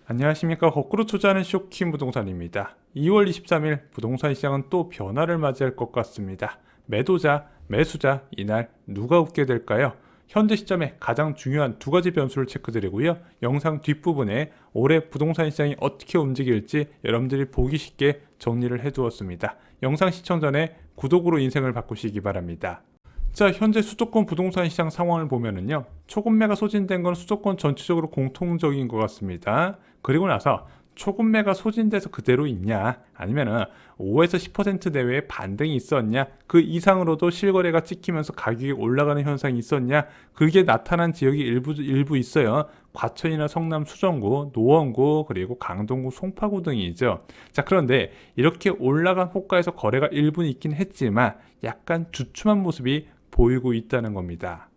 안녕하십니까. 거꾸로 투자하는 쇼킹 부동산입니다. 2월 23일 부동산 시장은 또 변화를 맞이할 것 같습니다. 매도자, 매수자, 이날 누가 웃게 될까요? 현재 시점에 가장 중요한 두 가지 변수를 체크드리고요. 영상 뒷부분에 올해 부동산 시장이 어떻게 움직일지 여러분들이 보기 쉽게 정리를 해두었습니다. 영상 시청 전에 구독으로 인생을 바꾸시기 바랍니다. 자, 현재 수도권 부동산 시장 상황을 보면은요, 초급매가 소진된 건 수도권 전체적으로 공통적인 것 같습니다. 그리고 나서 초급매가 소진돼서 그대로 있냐, 아니면은 5에서 10% 내외의 반등이 있었냐, 그 이상으로도 실거래가 찍히면서 가격이 올라가는 현상이 있었냐, 그게 나타난 지역이 일부 있어요. 과천이나 성남 수정구, 노원구, 그리고 강동구, 송파구 등이죠. 자, 그런데 이렇게 올라간 호가에서 거래가 일부 있긴 했지만 약간 주춤한 모습이 보이고 있다는 겁니다.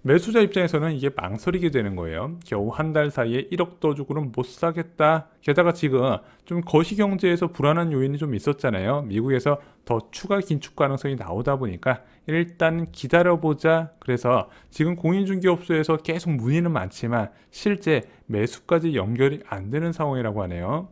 매수자 입장에서는 이게 망설이게 되는 거예요. 겨우 한 달 사이에 1억 더 주고는 못 사겠다. 게다가 지금 좀 거시경제에서 불안한 요인이 좀 있었잖아요. 미국에서 더 추가 긴축 가능성이 나오다 보니까 일단 기다려보자. 그래서 지금 공인중개업소에서 계속 문의는 많지만 실제 매수까지 연결이 안 되는 상황이라고 하네요.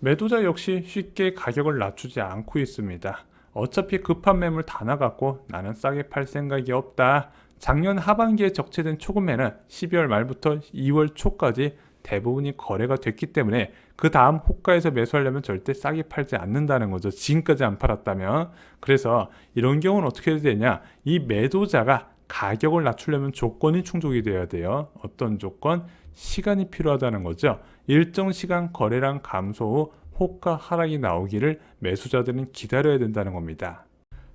매도자 역시 쉽게 가격을 낮추지 않고 있습니다. 어차피 급한 매물 다 나갔고 나는 싸게 팔 생각이 없다. 작년 하반기에 적체된 초급매는 12월 말부터 2월 초까지 대부분이 거래가 됐기 때문에 그 다음 호가에서 매수하려면 절대 싸게 팔지 않는다는 거죠. 지금까지 안 팔았다면. 그래서 이런 경우는 어떻게 해야 되냐, 이 매도자가 가격을 낮추려면 조건이 충족이 돼야 돼요. 어떤 조건? 시간이 필요하다는 거죠. 일정 시간 거래량 감소 후 호가 하락이 나오기를 매수자들은 기다려야 된다는 겁니다.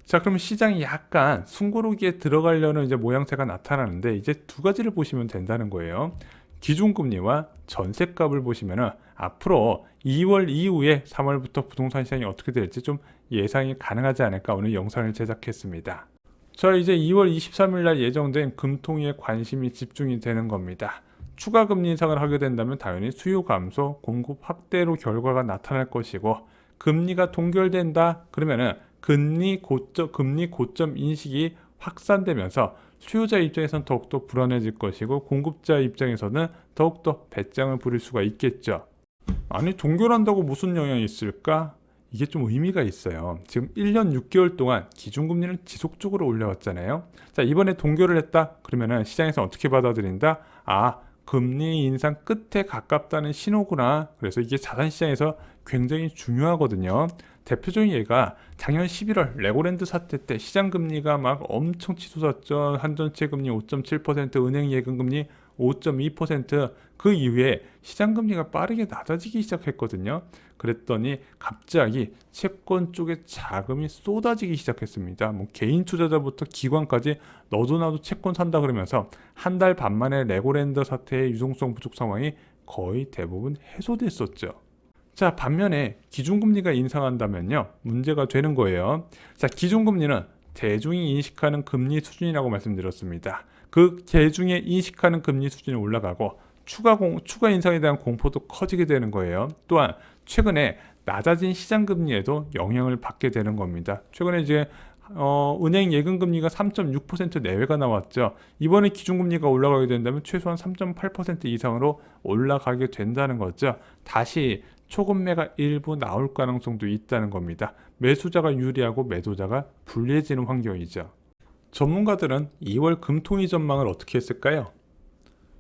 자, 그럼 시장이 약간 숨고르기에 들어가려는 이제 모양새가 나타나는데 이제 두 가지를 보시면 된다는 거예요. 기준금리와 전셋값을 보시면은 앞으로 2월 이후에 3월부터 부동산 시장이 어떻게 될지 좀 예상이 가능하지 않을까 오늘 영상을 제작했습니다. 자, 이제 2월 23일 날 예정된 금통위에 관심이 집중이 되는 겁니다. 추가 금리 인상을 하게 된다면 당연히 수요 감소, 공급 확대로 결과가 나타날 것이고, 금리가 동결된다 그러면은 금리 고점 인식이 확산되면서 수요자 입장에서는 더욱더 불안해질 것이고, 공급자 입장에서는 더욱더 배짱을 부릴 수가 있겠죠. 아니, 동결한다고 무슨 영향이 있을까? 이게 좀 의미가 있어요. 지금 1년 6개월 동안 기준금리를 지속적으로 올려왔잖아요. 자, 이번에 동결을 했다 그러면은 시장에서 어떻게 받아들인다? 아, 금리 인상 끝에 가깝다는 신호구나. 그래서 이게 자산시장에서 굉장히 중요하거든요. 대표적인 예가 작년 11월 레고랜드 사태 때 시장금리가 막 엄청 치솟았죠. 한전채 금리 5.7%, 은행 예금금리 5.2%, 그 이후에 시장금리가 빠르게 낮아지기 시작했거든요. 그랬더니 갑자기 채권 쪽에 자금이 쏟아지기 시작했습니다. 뭐 개인 투자자부터 기관까지 너도 나도 채권 산다 그러면서 한 달 반 만에 레고랜드 사태의 유동성 부족 상황이 거의 대부분 해소됐었죠. 자, 반면에 기준금리가 인상한다면요, 문제가 되는 거예요. 자, 기준금리는 대중이 인식하는 금리 수준이라고 말씀드렸습니다. 그 대중이 인식하는 금리 수준이 올라가고 추가 인상에 대한 공포도 커지게 되는 거예요. 또한 최근에 낮아진 시장금리에도 영향을 받게 되는 겁니다. 최근에 이제 은행 예금금리가 3.6% 내외가 나왔죠. 이번에 기준금리가 올라가게 된다면 최소한 3.8% 이상으로 올라가게 된다는 거죠. 다시 초급매가 일부 나올 가능성도 있다는 겁니다. 매수자가 유리하고 매도자가 불리해지는 환경이죠. 전문가들은 2월 금통위 전망을 어떻게 했을까요?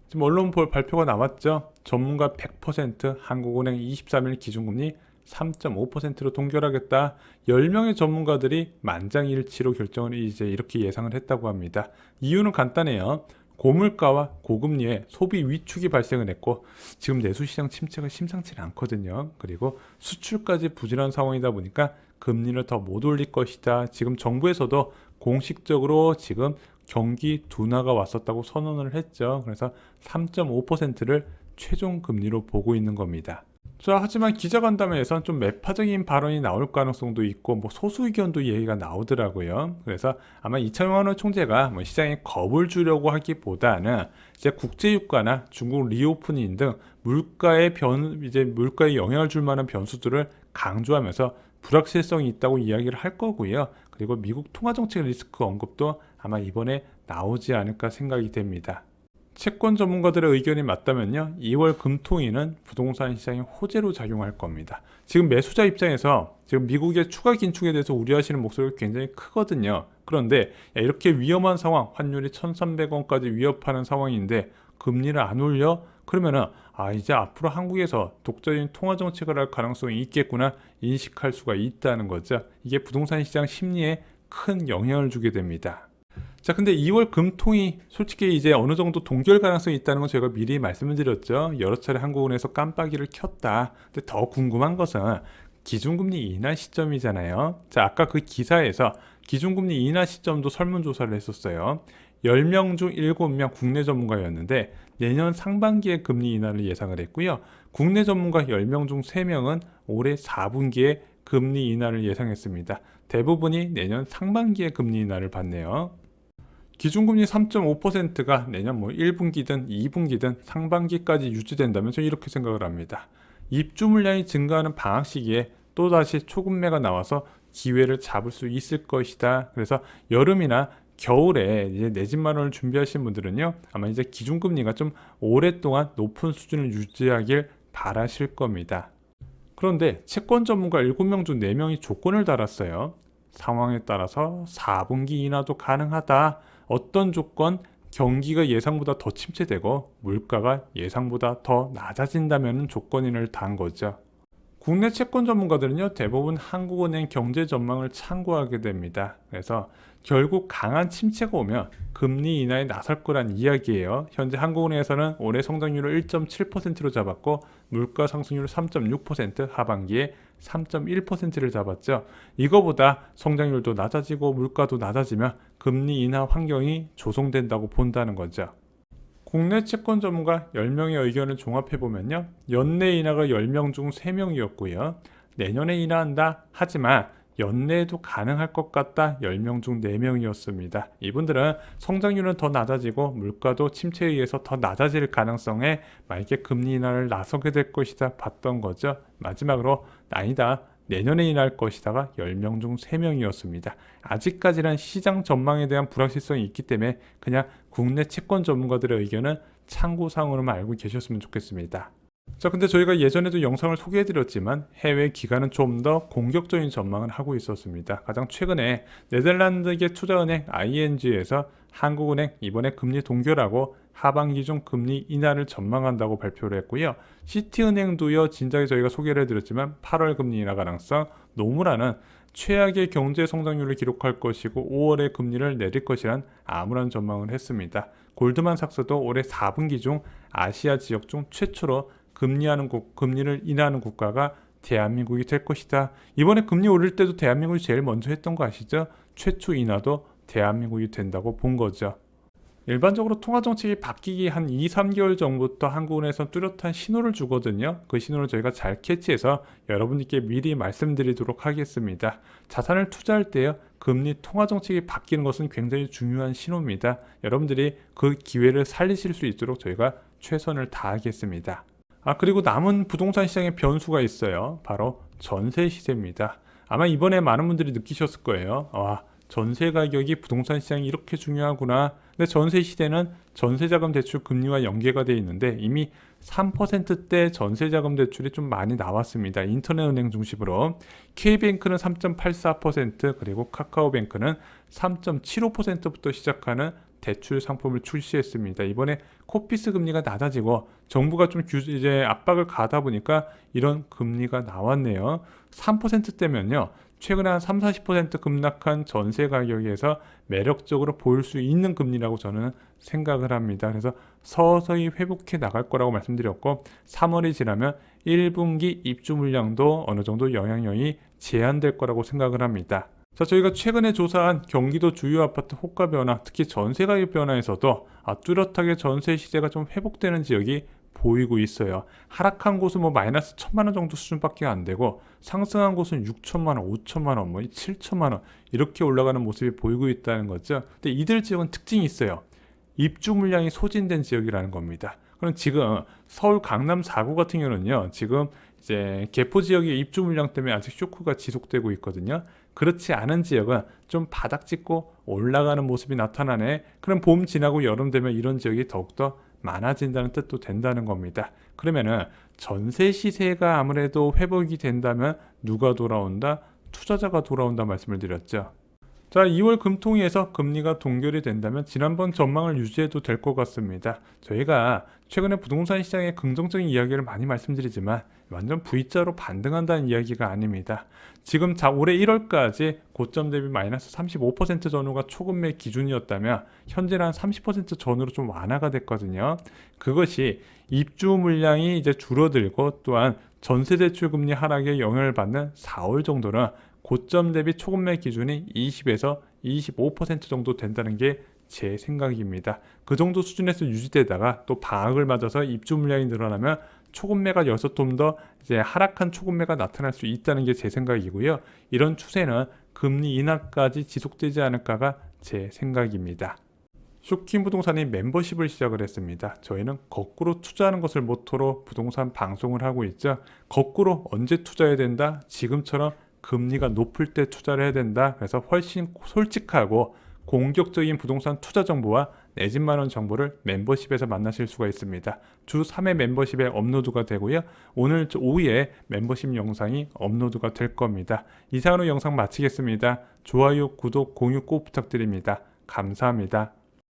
지금 언론 발표가 나왔죠. 전문가 100%, 한국은행 23일 기준금리 3.5%로 동결하겠다. 10명의 전문가들이 만장일치로 결정을 이제 이렇게 예상을 했다고 합니다. 이유는 간단해요. 고물가와 고금리에 소비 위축이 발생을 했고, 지금 내수시장 침체가 심상치 않거든요. 그리고 수출까지 부진한 상황이다 보니까 금리를 더 못 올릴 것이다. 지금 정부에서도 공식적으로 지금 경기 둔화가 왔었다고 선언을 했죠. 그래서 3.5%를 최종 금리로 보고 있는 겁니다. 자, 하지만 기자간담회에선 좀 매파적인 발언이 나올 가능성도 있고, 뭐 소수 의견도 얘기가 나오더라고요. 그래서 아마 이창용 원 총재가 뭐 시장에 겁을 주려고 하기보다는 이제 국제유가나 중국 리오프닝 등 물가에 영향을 줄 만한 변수들을 강조하면서 불확실성이 있다고 이야기를 할 거고요. 그리고 미국 통화정책 리스크 언급도 아마 이번에 나오지 않을까 생각이 됩니다. 채권 전문가들의 의견이 맞다면요, 2월 금통위는 부동산 시장에 호재로 작용할 겁니다. 지금 매수자 입장에서 지금 미국의 추가 긴축에 대해서 우려하시는 목소리가 굉장히 크거든요. 그런데 이렇게 위험한 상황, 환율이 1,300원까지 위협하는 상황인데 금리를 안 올려? 그러면은 이제 앞으로 한국에서 독자적인 통화 정책을 할 가능성이 있겠구나 인식할 수가 있다는 거죠. 이게 부동산 시장 심리에 큰 영향을 주게 됩니다. 자, 근데 2월 금통이 솔직히 이제 어느 정도 동결 가능성이 있다는 건 제가 미리 말씀을 드렸죠. 여러 차례 한국은행에서 깜빡이를 켰다. 근데 더 궁금한 것은 기준금리 인하 시점이잖아요. 자, 아까 그 기사에서 기준금리 인하 시점도 설문조사를 했었어요. 10명 중 7명 국내 전문가였는데 내년 상반기에 금리 인하를 예상을 했고요. 국내 전문가 10명 중 3명은 올해 4분기에 금리 인하를 예상했습니다. 대부분이 내년 상반기에 금리 인하를 받네요. 기준금리 3.5%가 내년 1분기든 2분기든 상반기까지 유지된다면 저는 이렇게 생각을 합니다. 입주 물량이 증가하는 방학 시기에 또다시 초급매가 나와서 기회를 잡을 수 있을 것이다. 그래서 여름이나 겨울에 이제 내 집 마련을 준비하시는 분들은요, 아마 이제 기준금리가 좀 오랫동안 높은 수준을 유지하길 바라실 겁니다. 그런데 채권 전문가 7명 중 4명이 조건을 달았어요. 상황에 따라서 4분기 인하도 가능하다. 어떤 조건? 경기가 예상보다 더 침체되고 물가가 예상보다 더 낮아진다면 조건인을 단 거죠. 국내 채권 전문가들은요, 대부분 한국은행 경제 전망을 참고하게 됩니다. 그래서 결국 강한 침체가 오면 금리 인하에 나설 거란 이야기예요. 현재 한국은행에서는 올해 성장률을 1.7%로 잡았고 물가 상승률 3.6%, 하반기에 3.1%를 잡았죠. 이거보다 성장률도 낮아지고 물가도 낮아지면 금리 인하 환경이 조성된다고 본다는 거죠. 국내 채권 전문가 10명의 의견을 종합해보면요, 연내 인하가 10명 중 3명이었고요. 내년에 인하한다 하지만 연내에도 가능할 것 같다 10명 중 4명이었습니다. 이분들은 성장률은 더 낮아지고 물가도 침체에 의해서 더 낮아질 가능성에 만약에 금리 인하를 나서게 될 것이다 봤던 거죠. 마지막으로 아니다, 내년에 인할 것이다가 10명 중 3명이었습니다. 아직까지는 시장 전망에 대한 불확실성이 있기 때문에 그냥 국내 채권 전문가들의 의견은 참고사항으로만 알고 계셨으면 좋겠습니다. 자, 근데 저희가 예전에도 영상을 소개해드렸지만 해외 기관은 좀 더 공격적인 전망을 하고 있었습니다. 가장 최근에 네덜란드계 투자은행 ING에서 한국은행 이번에 금리 동결하고 하반기 중 금리 인하를 전망한다고 발표를 했고요. 시티은행도요, 진작에 저희가 소개를 해드렸지만 8월 금리 인하 가능성, 노무라는 최악의 경제 성장률을 기록할 것이고 5월에 금리를 내릴 것이란 암울한 전망을 했습니다. 골드만삭스도 올해 4분기 중 아시아 지역 중 최초로 금리를 인하하는 국가가 대한민국이 될 것이다. 이번에 금리 오를 때도 대한민국이 제일 먼저 했던 거 아시죠? 최초 인하도 대한민국이 된다고 본 거죠. 일반적으로 통화정책이 바뀌기 한 2, 3개월 전부터 한국은행에서 뚜렷한 신호를 주거든요. 그 신호를 저희가 잘 캐치해서 여러분들께 미리 말씀드리도록 하겠습니다. 자산을 투자할 때요, 금리 통화정책이 바뀌는 것은 굉장히 중요한 신호입니다. 여러분들이 그 기회를 살리실 수 있도록 저희가 최선을 다하겠습니다. 그리고 남은 부동산 시장에 변수가 있어요. 바로 전세 시세입니다. 아마 이번에 많은 분들이 느끼셨을 거예요. 전세 가격이 부동산 시장이 이렇게 중요하구나. 근데 전세 시대는 전세자금 대출 금리와 연계가 되어 있는데 이미 3%대 전세자금 대출이 좀 많이 나왔습니다. 인터넷은행 중심으로 K뱅크는 3.84%, 그리고 카카오뱅크는 3.75%부터 시작하는 대출 상품을 출시했습니다. 이번에 코피스 금리가 낮아지고 정부가 좀 이제 압박을 가다 보니까 이런 금리가 나왔네요. 3%대면요, 최근에 한 3, 40% 급락한 전세 가격에서 매력적으로 보일 수 있는 금리라고 저는 생각을 합니다. 그래서 서서히 회복해 나갈 거라고 말씀드렸고 3월이 지나면 1분기 입주 물량도 어느 정도 영향력이 제한될 거라고 생각을 합니다. 자, 저희가 최근에 조사한 경기도 주요 아파트 호가 변화, 특히 전세 가격 변화에서도 뚜렷하게 전세 시세가 좀 회복되는 지역이 보이고 있어요. 하락한 곳은 마이너스 1,000만 원 정도 수준밖에 안 되고 상승한 곳은 6천만 원, 5천만 원, 7천만 원 이렇게 올라가는 모습이 보이고 있다는 거죠. 근데 이들 지역은 특징이 있어요. 입주 물량이 소진된 지역이라는 겁니다. 그럼 지금 서울 강남 4구 같은 경우는요, 지금 이제 개포 지역의 입주 물량 때문에 아직 쇼크가 지속되고 있거든요. 그렇지 않은 지역은 좀 바닥 찍고 올라가는 모습이 나타나네. 그럼 봄 지나고 여름 되면 이런 지역이 더욱더 많아진다는 뜻도 된다는 겁니다. 그러면은 전세 시세가 아무래도 회복이 된다면 누가 돌아온다? 투자자가 돌아온다 말씀을 드렸죠. 자, 2월 금통위에서 금리가 동결이 된다면 지난번 전망을 유지해도 될 것 같습니다. 저희가 최근에 부동산 시장의 긍정적인 이야기를 많이 말씀드리지만 완전 V자로 반등한다는 이야기가 아닙니다. 지금 올해 1월까지 고점 대비 마이너스 35% 전후가 초급매 기준이었다면 현재는 한 30% 전후로 좀 완화가 됐거든요. 그것이 입주 물량이 이제 줄어들고 또한 전세대출 금리 하락에 영향을 받는 4월 정도는 고점 대비 초급매 기준이 20에서 25% 정도 된다는 게 제 생각입니다. 그 정도 수준에서 유지되다가 또 방학을 맞아서 입주 물량이 늘어나면 초급매가 여기서 좀 더 이제 하락한 초급매가 나타날 수 있다는 게 제 생각이고요. 이런 추세는 금리 인하까지 지속되지 않을까가 제 생각입니다. 쇼킹 부동산이 멤버십을 시작을 했습니다. 저희는 거꾸로 투자하는 것을 모토로 부동산 방송을 하고 있죠. 거꾸로 언제 투자해야 된다? 지금처럼 금리가 높을 때 투자를 해야 된다. 그래서 훨씬 솔직하고 공격적인 부동산 투자 정보와 내 집 마련 정보를 멤버십에서 만나실 수가 있습니다. 주 3회 멤버십에 업로드가 되고요. 오늘 오후에 멤버십 영상이 업로드가 될 겁니다. 이상으로 영상 마치겠습니다. 좋아요, 구독, 공유 꼭 부탁드립니다. 감사합니다.